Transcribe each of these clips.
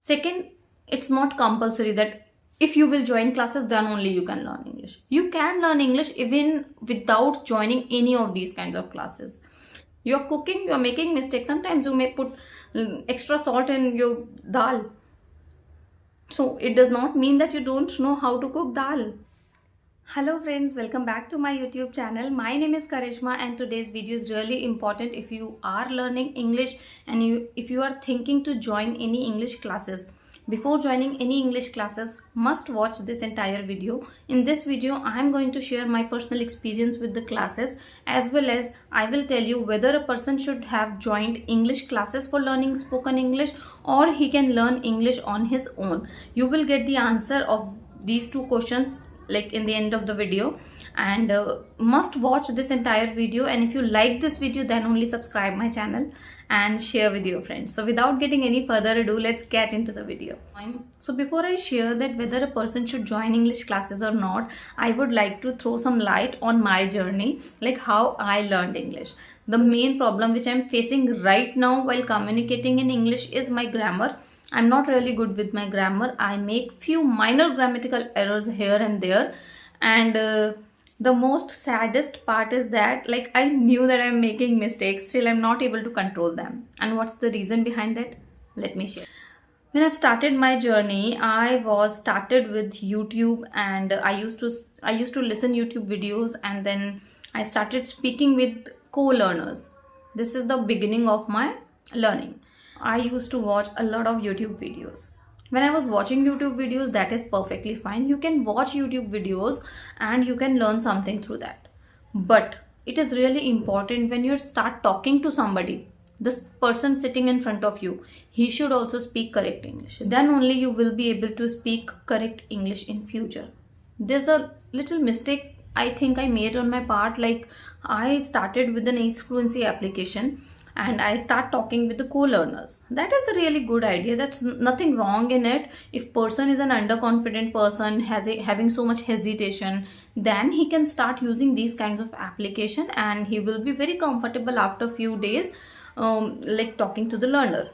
Second, it's not compulsory that if you will join classes then only you can learn English. You can learn English even without joining any of these kinds of classes. You're cooking, you're making mistakes. Sometimes you may put extra salt in your dal. So it does not mean that you don't know how to cook dal. Hello friends, welcome back to my YouTube channel. My name is Karishma and today's video is really important if you are learning English and if you are thinking to join any English classes. Before joining any English classes, must watch this entire video. In this video, I am going to share my personal experience with the classes, as well as I will tell you whether a person should have joined English classes for learning spoken English or he can learn English on his own. You will get the answer of these two questions like in the end of the video, and must watch this entire video. And if you like this video, then only subscribe my channel and share with your friends. So without getting any further ado, let's get into the video. So before I share that whether a person should join English classes or not, I would like to throw some light on my journey, like how I learned English. The main problem which I'm facing right now while communicating in English is my grammar. I'm not really good with my grammar. I make few minor grammatical errors here and there, and the most saddest part is that like I knew that I'm making mistakes, still I'm not able to control them. And what's the reason behind that? Let me share. When I've started my journey, I was started with YouTube, and I used to listen YouTube videos, and then I started speaking with co-learners. This is the beginning of my learning. I used to watch a lot of YouTube videos. When I was watching YouTube videos, that is perfectly fine. You can watch YouTube videos and you can learn something through that. But it is really important when you start talking to somebody, this person sitting in front of you, he should also speak correct English. Then only you will be able to speak correct English in future. There's a little mistake I think I made on my part. Like I started with an ACE fluency application and I start talking with the co-learners. That is a really good idea. That's nothing wrong in it. If person is an underconfident person, having so much hesitation, then he can start using these kinds of application and he will be very comfortable after few days, like talking to the learner.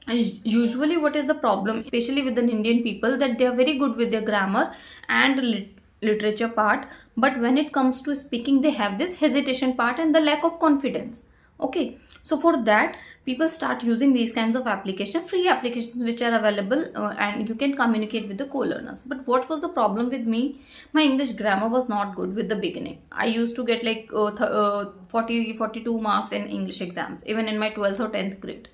And usually what is the problem, especially with the Indian people, that they are very good with their grammar and literature part, but when it comes to speaking, they have this hesitation part and the lack of confidence. Okay, so for that, people start using these kinds of applications, free applications which are available, and you can communicate with the co-learners. But what was the problem with me? My English grammar was not good with the beginning. I used to get like 42 marks in English exams, even in my 12th or 10th grade.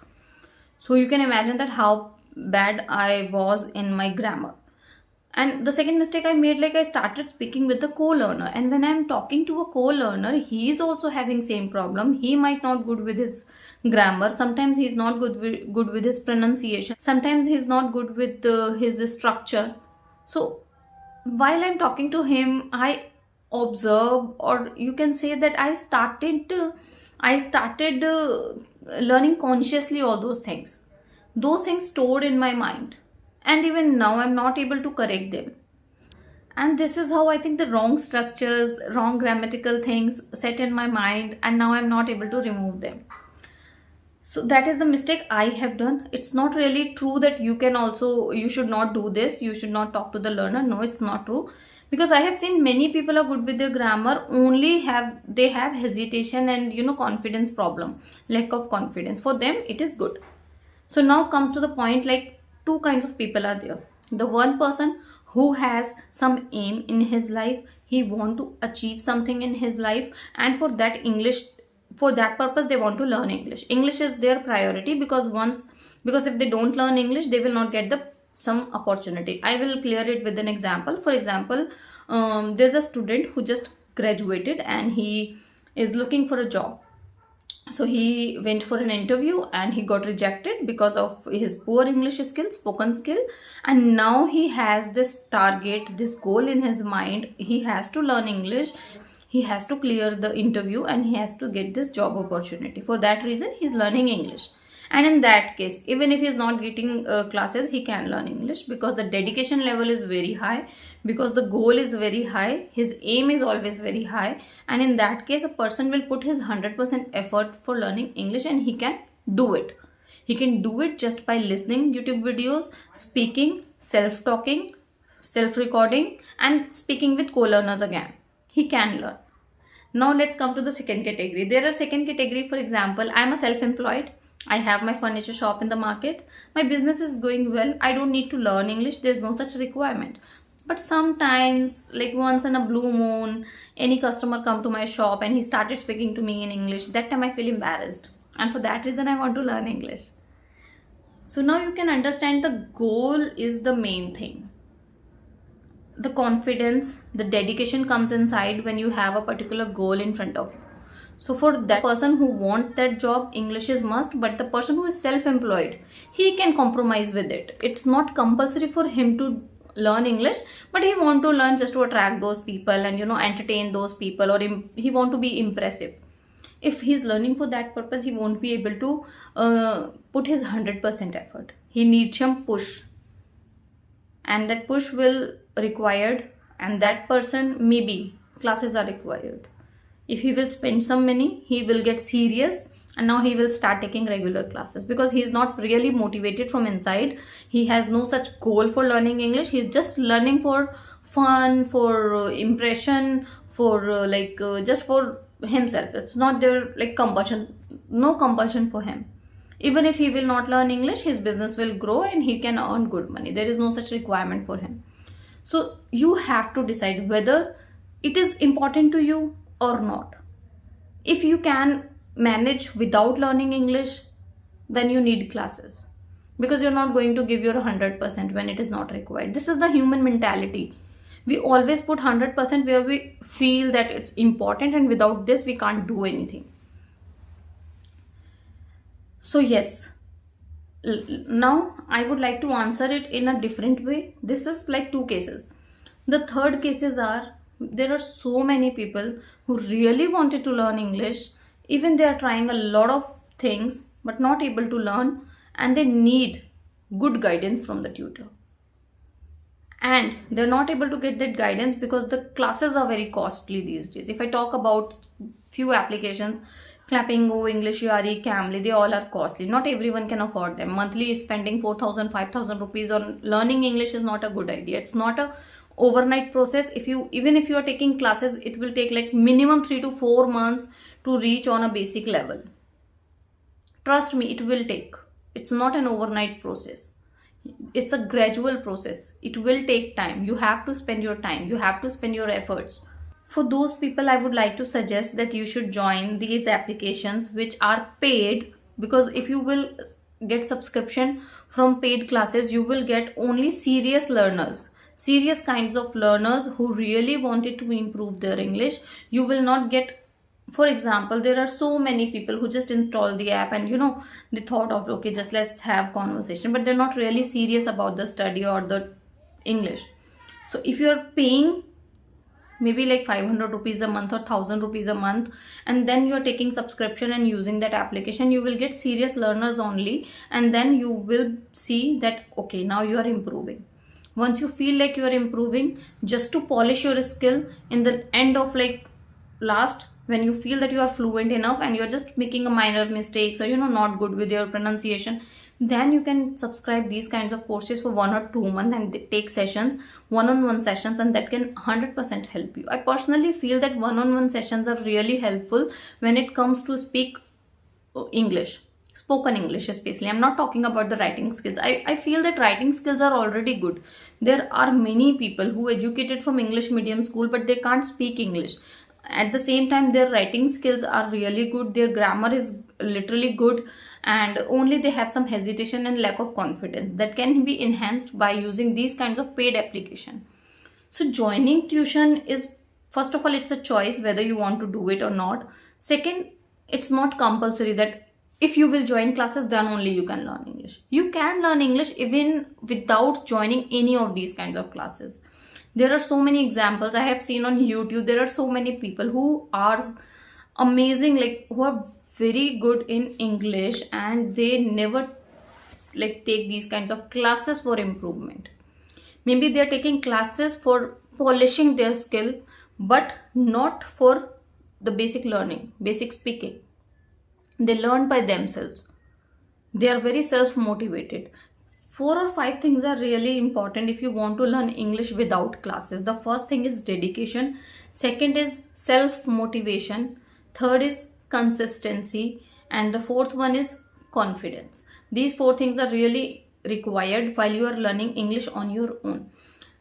So you can imagine that how bad I was in my grammar. And the second mistake I made, like I started speaking with the co-learner, and when I'm talking to a co-learner, he is also having same problem. He might not good with his grammar. Sometimes he's not good with his pronunciation. Sometimes he's not good with his structure. So while I'm talking to him, I observe, or you can say that I started learning consciously all those things. Those things stored in my mind. And even now I'm not able to correct them. And this is how I think the wrong structures, wrong grammatical things set in my mind, and now I'm not able to remove them. So that is the mistake I have done. It's not really true that you should not do this, you should not talk to the learner. No, it's not true. Because I have seen many people are good with their grammar, only they have hesitation and confidence problem, lack of confidence. For them it is good. So now come to the point, like two kinds of people are there. The one person who has some aim in his life, he want to achieve something in his life, and for that purpose they want to learn English. English is their priority because if they don't learn English, they will not get some opportunity. I will clear it with an example. For example, there's a student who just graduated and he is looking for a job. So he went for an interview and he got rejected because of his poor English skill, spoken skill. And now he has this target, this goal in his mind. He has to learn English. He has to clear the interview and he has to get this job opportunity. For that reason, he's learning English. And in that case, even if he's not getting classes, he can learn English because the dedication level is very high, because the goal is very high, his aim is always very high. And in that case, a person will put his 100% effort for learning English and he can do it. He can do it just by listening YouTube videos, speaking, self-talking, self-recording, and speaking with co-learners again. He can learn. Now let's come to the second category. There are second category, for example, I am a self-employed. I have my furniture shop in the market. My business is going well. I don't need to learn English. There's no such requirement. But sometimes, like once in a blue moon, any customer come to my shop and he started speaking to me in English. That time I feel embarrassed. And for that reason, I want to learn English. So now you can understand the goal is the main thing. The confidence, the dedication comes inside when you have a particular goal in front of you. So for that person who want that job, English is must, but the person who is self-employed, he can compromise with it. It's not compulsory for him to learn English, but he want to learn just to attract those people and entertain those people, or he want to be impressive. If he's learning for that purpose, he won't be able to put his 100% effort. He needs some push, and that push will required, and that person maybe classes are required. If he will spend some money, he will get serious, and now he will start taking regular classes, because he is not really motivated from inside. He has no such goal for learning English. He is just learning for fun, for impression, for just for himself. It's not there like compulsion, no compulsion for him. Even if he will not learn English, his business will grow and he can earn good money. There is no such requirement for him. So you have to decide whether it is important to you or not. If you can manage without learning English, then you need classes, because you're not going to give your 100% when it is not required. This is the human mentality. We always put 100% where we feel that it's important, and without this we can't do anything. So yes, now I would like to answer it in a different way. This is like two cases. The third cases are, there are so many people who really wanted to learn English, even they are trying a lot of things but not able to learn, and they need good guidance from the tutor, and they're not able to get that guidance because the classes are very costly these days. If I talk about few applications, Clappingo, English ERE, Camly, they all are costly. Not everyone can afford them. Monthly spending 4,000, 5,000 rupees on learning English is not a good idea. It's not a overnight process. Even if you are taking classes, it will take like minimum 3 to 4 months to reach on a basic level. Trust me, it will take. It's not an overnight process. It's a gradual process. It will take time. You have to spend your time. You have to spend your efforts. For those people, I would like to suggest that you should join these applications which are paid, because if you will get subscription from paid classes, you will get only serious learners, serious kinds of learners who really wanted to improve their English. You will not get, for example, there are so many people who just install the app and they thought of, okay, just let's have conversation, but they're not really serious about the study or the English. So if you're paying maybe like 500 rupees a month or 1000 rupees a month, and then you're taking subscription and using that application, you will get serious learners only, and then you will see that okay, now you are improving. Once you feel like you are improving, just to polish your skill in the end of last, when you feel that you are fluent enough and you're just making a minor mistakes, or not good with your pronunciation, then you can subscribe these kinds of courses for 1 or 2 months and take sessions, one-on-one sessions, and that can 100% help you. I personally feel that one-on-one sessions are really helpful when it comes to speak English, spoken English especially. I'm not talking about the writing skills. I feel that writing skills are already good. There are many people who educated from English medium school, but they can't speak English. At the same time, their writing skills are really good, their grammar is literally good, and only they have some hesitation and lack of confidence that can be enhanced by using these kinds of paid application. So joining tuition is, first of all, it's a choice whether you want to do it or not. Second, it's not compulsory that if you will join classes, then only you can learn English. You can learn English even without joining any of these kinds of classes. There are so many examples I have seen on YouTube. There are so many people who are amazing, who are very good in English, and they never take these kinds of classes for improvement. Maybe they are taking classes for polishing their skill, but not for the basic learning, basic speaking. They learn by themselves. They are very self motivated. Four or five things are really important if you want to learn English without classes. The first thing is dedication, second is self motivation, third is consistency, and the fourth one is confidence. These four things are really required while you are learning English on your own.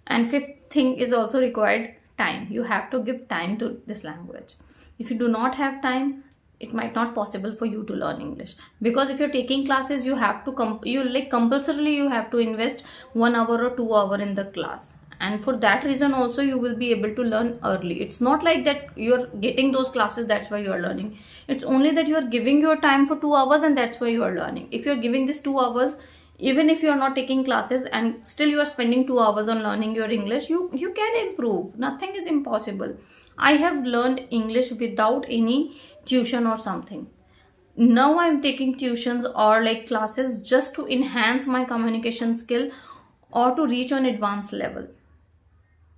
And fifth thing is also required: time. You have to give time to this language. If you do not have time, it might not possible for you to learn English, because if you're taking classes, you have to you like compulsorily you have to invest 1 hour or 2 hour in the class, and for that reason also you will be able to learn early. It's not like that you're getting those classes, that's why you are learning. It's only that you are giving your time for 2 hours, and that's why you are learning. If you're giving this 2 hours, even if you are not taking classes and still you are spending 2 hours on learning your English, you can improve. Nothing is impossible. I have learned English without any tuition or something. Now I'm taking tuitions or like classes just to enhance my communication skill or to reach an advanced level.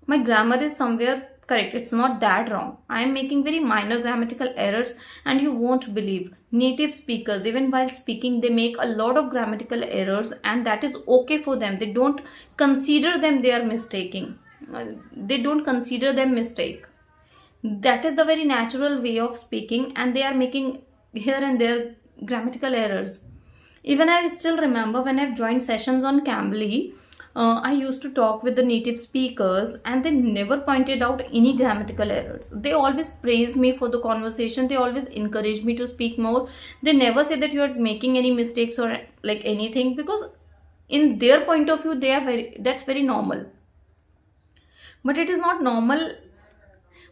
My grammar is somewhere correct, it's not that wrong. I am making very minor grammatical errors, and you won't believe, native speakers, even while speaking, they make a lot of grammatical errors, and that is okay for them. They don't consider them they are mistaking. They don't consider them mistake. That is the very natural way of speaking, and they are making here and there grammatical errors. Even I still remember when I've joined sessions on Cambly, I used to talk with the native speakers, and they never pointed out any grammatical errors. They always praised me for the conversation. They always encouraged me to speak more. They never say that you are making any mistakes or like anything, because in their point of view, they are that's very normal. But it is not normal.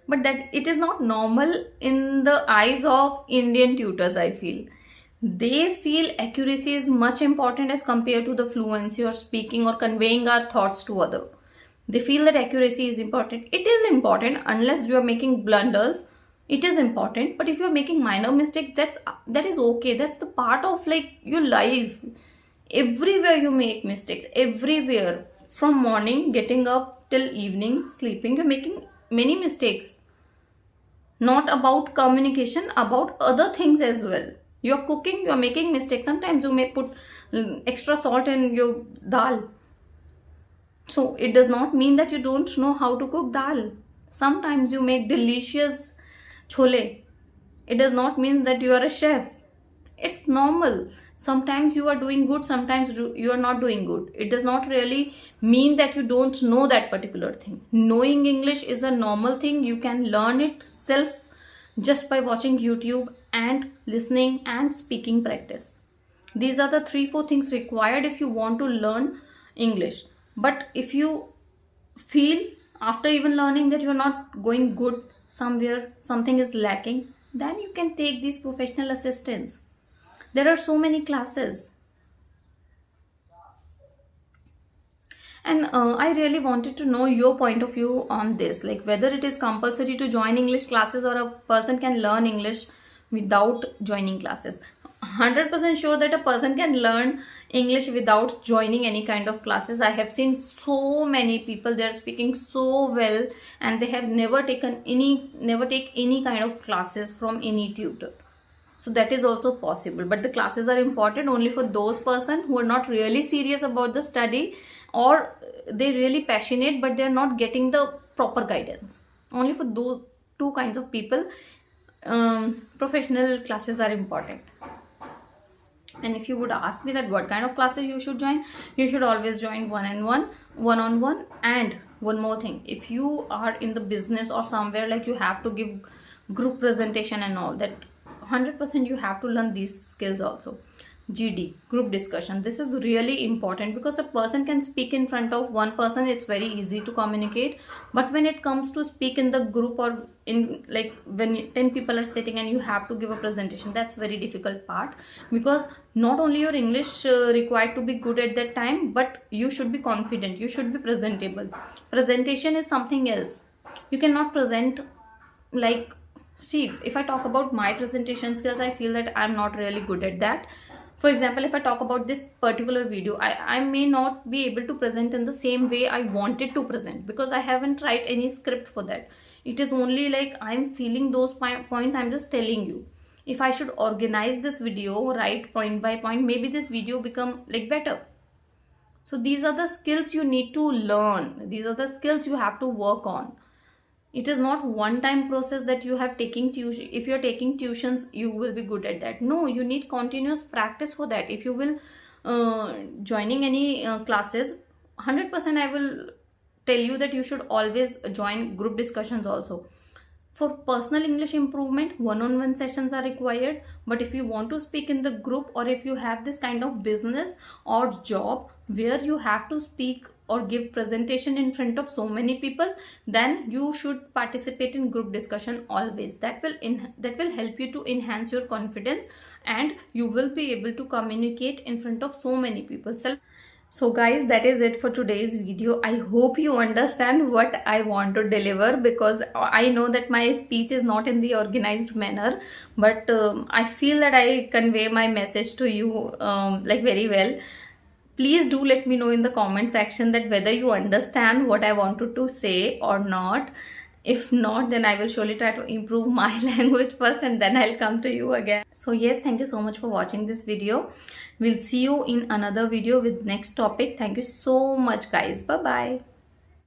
But that it is not normal in the eyes of Indian tutors, I feel. They feel accuracy is much important as compared to the fluency or speaking or conveying our thoughts to other. They feel that accuracy is important. It is important unless you are making blunders. It is important, but if you are making minor mistakes, that is okay. That's the part of like your life. Everywhere you make mistakes. Everywhere, from morning getting up till evening sleeping, you're making many mistakes. Not about communication, about other things as well. You're cooking, you're making mistakes. Sometimes you may put extra salt in your dal. So it does not mean that you don't know how to cook dal. Sometimes you make delicious chole. It does not mean that you are a chef. It's normal. Sometimes you are doing good, sometimes you are not doing good. It does not really mean that you don't know that particular thing. Knowing English is a normal thing. You can learn it self just by watching YouTube and listening and speaking practice. These are the 3-4 things required if you want to learn English. But if you feel after even learning that you're not going good somewhere, something is lacking, then you can take these professional assistants. There are so many classes. And I really wanted to know your point of view on this, like whether it is compulsory to join English classes or a person can learn English without joining classes. 100% sure that a person can learn English without joining any kind of classes. I have seen so many people, they are speaking so well, and they have never take any kind of classes from any tutor. So that is also possible, but the classes are important only for those person who are not really serious about the study, or they really passionate but they are not getting the proper guidance. Only for those two kinds of people, professional classes are important. And if you would ask me that what kind of classes you should join, you should always join one-on-one. And one more thing, if you are in the business or somewhere like you have to give group presentation and all that, 100% you have to learn these skills also. GD, group discussion, this is really important, because a person can speak in front of one person, it's very easy to communicate. But when it comes to speak in the group, or in like when 10 people are sitting and you have to give a presentation, that's very difficult part, because not only your English required to be good at that time, but you should be confident, you should be presentable. Presentation is something else. You cannot present like, see, if I talk about my presentation skills, I feel that I'm not really good at that. For example, if I talk about this particular video, I may not be able to present in the same way I wanted to present, because I haven't tried any script for that. It is only like I'm feeling those points, I'm just telling you. if I should organize this video right point by point, maybe this video become like better. So these are the skills you need to learn, these are the skills you have to work on. It is not one time process that you have taking tuition. If you're taking tuitions, you will be good at that. No, you need continuous practice for that. If you will joining any classes, 100% I will tell you that you should always join group discussions also. For personal English improvement, one-on-one sessions are required. But if you want to speak in the group, or if you have this kind of business or job where you have to speak or give presentation in front of so many people, then you should participate in group discussion always. That will help you to enhance your confidence, and you will be able to communicate in front of so many people. So guys, that is it for today's video. I hope you understand what I want to deliver, because I know that my speech is not in the organized manner, but I feel that I convey my message to you like very well. Please do let me know in the comment section that whether you understand what I wanted to say or not. If not, then I will surely try to improve my language first, and then I'll come to you again. So yes, thank you so much for watching this video. We'll see you in another video with next topic. Thank you so much guys. Bye bye.